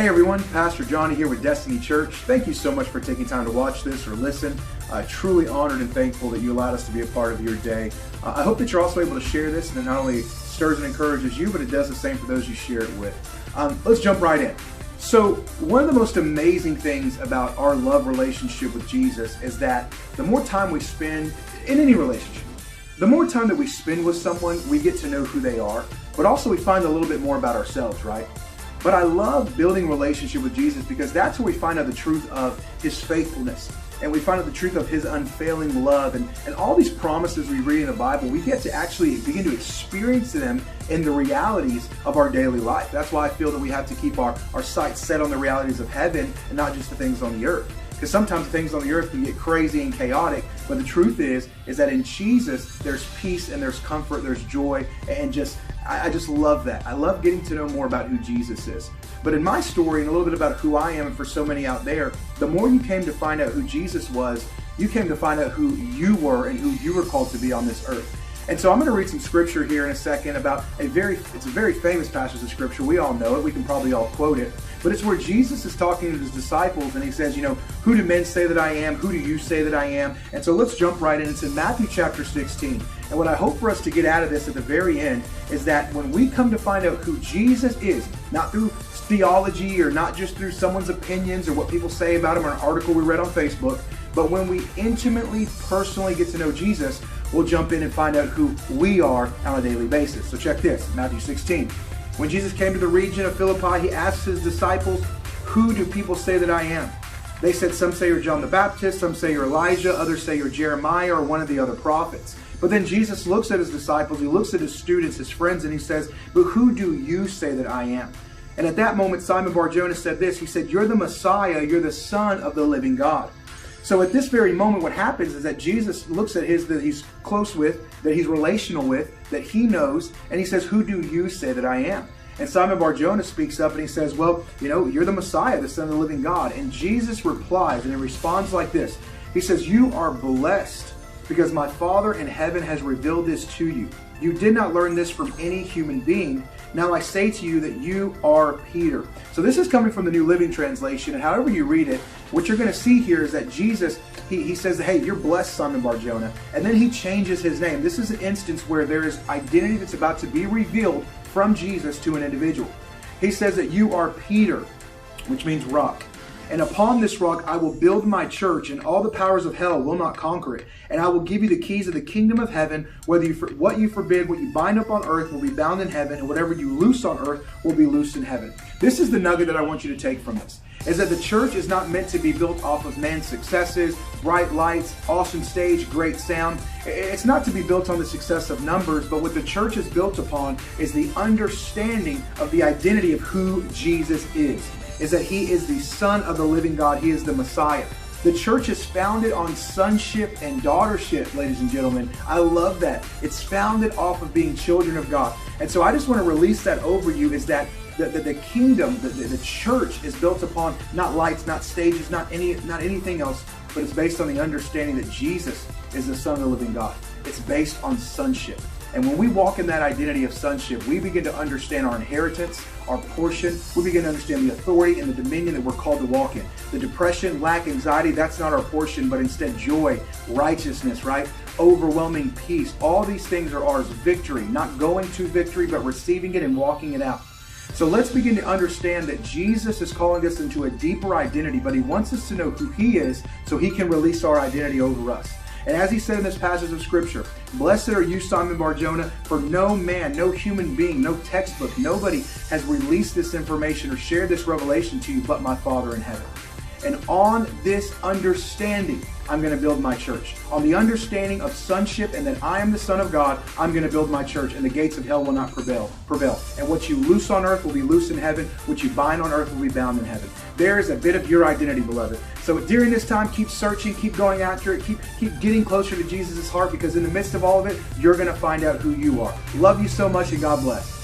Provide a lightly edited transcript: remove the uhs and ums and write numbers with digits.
Hey everyone, Pastor Johnny here with Destiny Church. Thank you so much for taking time to watch this or listen. Truly honored and thankful that you allowed us to be a part of your day. I hope that you're also able to share this, and it not only stirs and encourages you, but it does the same for those you share it with. Let's jump right in. So one of the most amazing things about our love relationship with Jesus is that the more time we spend in any relationship, the more time that we spend with someone, we get to know who they are, but also we find a little bit more about ourselves, right? But I love building relationship with Jesus because that's where we find out the truth of His faithfulness. And we find out the truth of His unfailing love. And all these promises we read in the Bible, we get to actually begin to experience them in the realities of our daily life. That's why I feel that we have to keep our sights set on the realities of heaven and not just the things on the earth. Because sometimes things on the earth can get crazy and chaotic, but the truth is that in Jesus, there's peace and there's comfort, there's joy, and I just love that. I love getting to know more about who Jesus is. But in my story and a little bit about who I am and for so many out there, the more you came to find out who Jesus was, you came to find out who you were and who you were called to be on this earth. And so I'm going to read some scripture here in a second about it's a very famous passage of scripture. We all know it. We can probably all quote it. But it's where Jesus is talking to His disciples and He says, who do men say that I am? Who do you say that I am? And so let's jump right in. It's in Matthew chapter 16. And what I hope for us to get out of this at the very end is that when we come to find out who Jesus is, not through theology or not just through someone's opinions or what people say about Him or an article we read on Facebook, but when we intimately, personally get to know Jesus, we'll jump in and find out who we are on a daily basis. So check this, Matthew 16. When Jesus came to the region of Philippi, He asked His disciples, who do people say that I am? They said, some say you're John the Baptist, some say you're Elijah, others say you're Jeremiah or one of the other prophets. But then Jesus looks at His disciples, He looks at His students, His friends, and He says, but who do you say that I am? And at that moment, Simon Bar-Jonah said this, he said, you're the Messiah, you're the Son of the living God. So at this very moment, what happens is that Jesus looks at that He's close with, that He's relational with, that He knows, and He says, who do you say that I am? And Simon Bar-Jonah speaks up and he says, well, you're the Messiah, the Son of the living God. And Jesus replies, and He responds like this. He says, you are blessed because my Father in heaven has revealed this to you. You did not learn this from any human being. Now I say to you that you are Peter. So this is coming from the New Living Translation, and however you read it, what you're going to see here is that Jesus, he says, hey, you're blessed, Simon Bar-Jonah, and then He changes his name. This is an instance where there is identity that's about to be revealed from Jesus to an individual. He says that you are Peter, which means rock. And upon this rock I will build my church, and all the powers of hell will not conquer it. And I will give you the keys of the kingdom of heaven. What you forbid, what you bind up on earth will be bound in heaven, and whatever you loose on earth will be loosed in heaven. This is the nugget that I want you to take from this, is that the church is not meant to be built off of man's successes, bright lights, awesome stage, great sound. It's not to be built on the success of numbers, but what the church is built upon is the understanding of the identity of who Jesus is that He is the Son of the living God. He is the Messiah. The church is founded on sonship and daughtership, ladies and gentlemen. I love that. It's founded off of being children of God. And so I just want to release that over you, is that the kingdom, the church is built upon not lights, not stages, not anything else, but it's based on the understanding that Jesus is the Son of the living God. It's based on sonship. And when we walk in that identity of sonship, we begin to understand our inheritance, our portion. We begin to understand the authority and the dominion that we're called to walk in. The depression, lack, anxiety, that's not our portion, but instead joy, righteousness, right? Overwhelming peace. All these things are ours. Victory, not going to victory, but receiving it and walking it out. So let's begin to understand that Jesus is calling us into a deeper identity, but He wants us to know who He is so He can release our identity over us. And as He said in this passage of scripture, blessed are you, Simon Bar-Jonah, for no man, no human being, no textbook, nobody has released this information or shared this revelation to you but my Father in heaven. And on this understanding, I'm going to build my church. On the understanding of sonship and that I am the Son of God, I'm going to build my church, and the gates of hell will not prevail. And what you loose on earth will be loose in heaven. What you bind on earth will be bound in heaven. There is a bit of your identity, beloved. So during this time, keep searching, keep going after it, keep getting closer to Jesus' heart, because in the midst of all of it, you're going to find out who you are. Love you so much, and God bless.